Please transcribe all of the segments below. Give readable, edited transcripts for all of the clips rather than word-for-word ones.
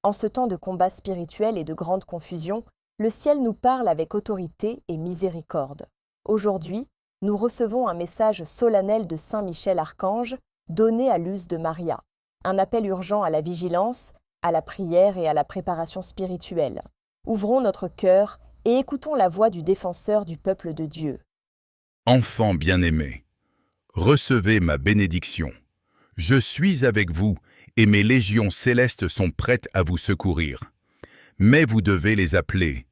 En ce temps de combat spirituel et de grande confusion, le ciel nous parle avec autorité et miséricorde. Aujourd'hui, nous recevons un message solennel de Saint Michel Archange donné à l'use de Maria, un appel urgent à la vigilance, à la prière et à la préparation spirituelle. Ouvrons notre cœur et écoutons la voix du défenseur du peuple de Dieu. Enfants bien-aimés, recevez ma bénédiction. Je suis avec vous et mes légions célestes sont prêtes à vous secourir. Mais vous devez les appeler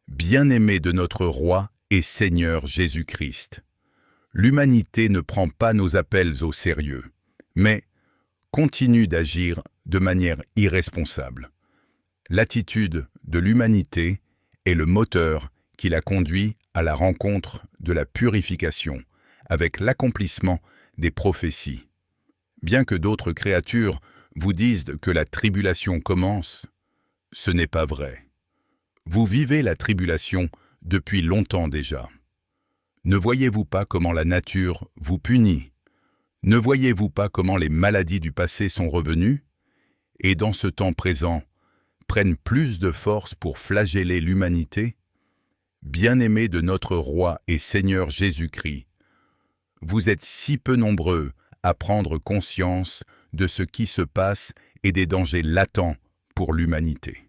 bien-aimés de notre Roi et Seigneur Jésus-Christ. L'humanité ne prend pas nos appels au sérieux, mais continue d'agir de manière irresponsable. L'attitude de l'humanité est le moteur qui la conduit à la rencontre de la purification, avec l'accomplissement des prophéties. Bien que d'autres créatures vous disent que la tribulation commence, ce n'est pas vrai. Vous vivez la tribulation depuis longtemps déjà. Ne voyez-vous pas comment la nature vous punit? Ne voyez-vous pas comment les maladies du passé sont revenues et dans ce temps présent prennent plus de force pour flageller l'humanité? Bien-aimés de notre Roi et Seigneur Jésus-Christ, vous êtes si peu nombreux à prendre conscience de ce qui se passe et des dangers latents pour l'humanité.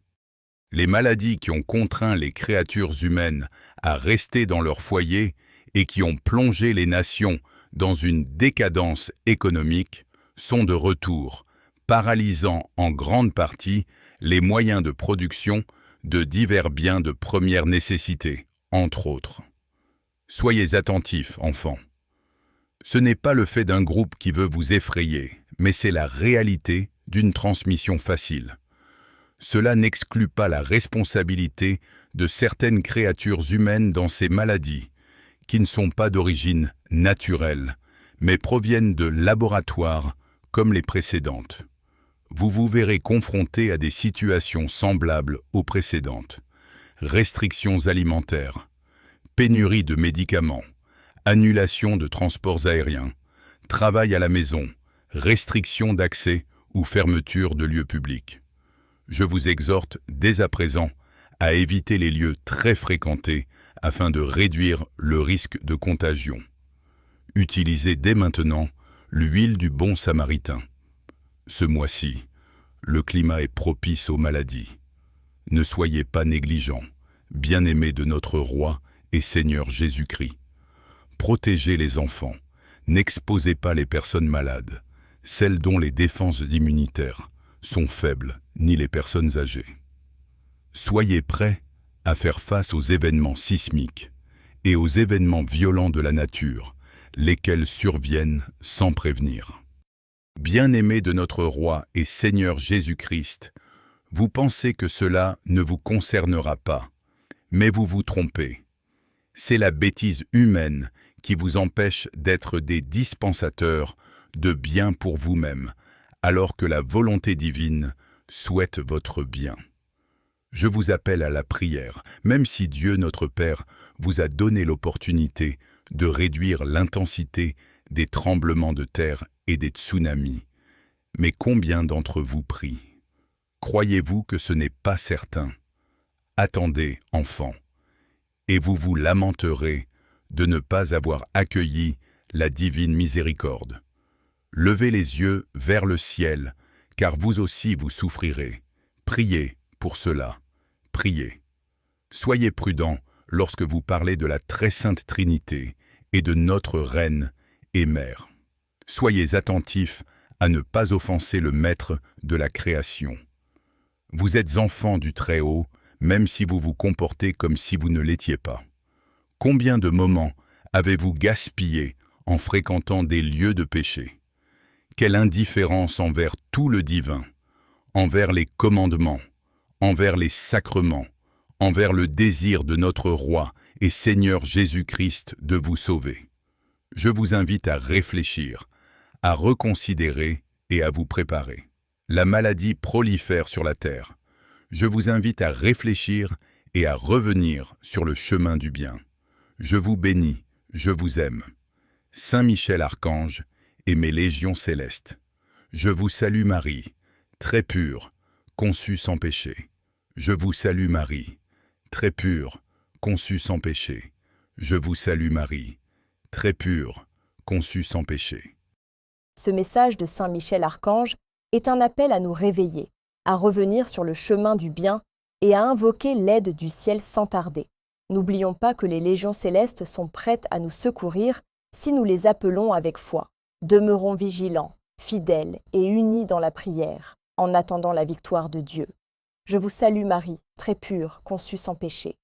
Les maladies qui ont contraint les créatures humaines à rester dans leur foyer et qui ont plongé les nations dans une décadence économique sont de retour, paralysant en grande partie les moyens de production de divers biens de première nécessité, entre autres. Soyez attentifs, enfants. Ce n'est pas le fait d'un groupe qui veut vous effrayer, mais c'est la réalité d'une transmission facile. Cela n'exclut pas la responsabilité de certaines créatures humaines dans ces maladies, qui ne sont pas d'origine naturelle, mais proviennent de laboratoires comme les précédentes. Vous vous verrez confrontés à des situations semblables aux précédentes. Restrictions alimentaires, pénurie de médicaments, annulation de transports aériens, travail à la maison, restriction d'accès ou fermeture de lieux publics. Je vous exhorte dès à présent à éviter les lieux très fréquentés afin de réduire le risque de contagion. Utilisez dès maintenant l'huile du bon samaritain. Ce mois-ci, le climat est propice aux maladies. Ne soyez pas négligents, bien-aimés de notre Roi et Seigneur Jésus-Christ. Protégez les enfants, n'exposez pas les personnes malades, celles dont les défenses immunitaires sont faibles, ni les personnes âgées. Soyez prêts à faire face aux événements sismiques et aux événements violents de la nature, lesquels surviennent sans prévenir. Bien-aimés de notre Roi et Seigneur Jésus-Christ, vous pensez que cela ne vous concernera pas, mais vous vous trompez. C'est la bêtise humaine qui vous empêche d'être des dispensateurs de bien pour vous-même, alors que la volonté divine souhaite votre bien. Je vous appelle à la prière, même si Dieu notre Père vous a donné l'opportunité de réduire l'intensité des tremblements de terre et des tsunamis. Mais combien d'entre vous prient? Croyez-vous que ce n'est pas certain? Attendez, enfants, et vous vous lamenterez de ne pas avoir accueilli la divine miséricorde. Levez les yeux vers le ciel, car vous aussi vous souffrirez. Priez pour cela. Priez. Soyez prudents lorsque vous parlez de la très sainte Trinité et de notre Reine et Mère. Soyez attentifs à ne pas offenser le Maître de la création. Vous êtes enfants du Très-Haut, même si vous vous comportez comme si vous ne l'étiez pas. Combien de moments avez-vous gaspillé en fréquentant des lieux de péché? Quelle indifférence envers tout le divin, envers les commandements, envers les sacrements, envers le désir de notre Roi et Seigneur Jésus-Christ de vous sauver. Je vous invite à réfléchir, à reconsidérer et à vous préparer. La maladie prolifère sur la terre. Je vous invite à réfléchir et à revenir sur le chemin du bien. Je vous bénis, je vous aime. Saint Michel Archange et mes légions célestes. Je vous salue Marie, très pure, conçue sans péché. Je vous salue Marie, très pure, conçue sans péché. Je vous salue Marie, très pure, conçue sans péché. Ce message de Saint Michel Archange est un appel à nous réveiller, à revenir sur le chemin du bien et à invoquer l'aide du ciel sans tarder. N'oublions pas que les légions célestes sont prêtes à nous secourir si nous les appelons avec foi. Demeurons vigilants, fidèles et unis dans la prière, en attendant la victoire de Dieu. Je vous salue Marie, très pure, conçue sans péché.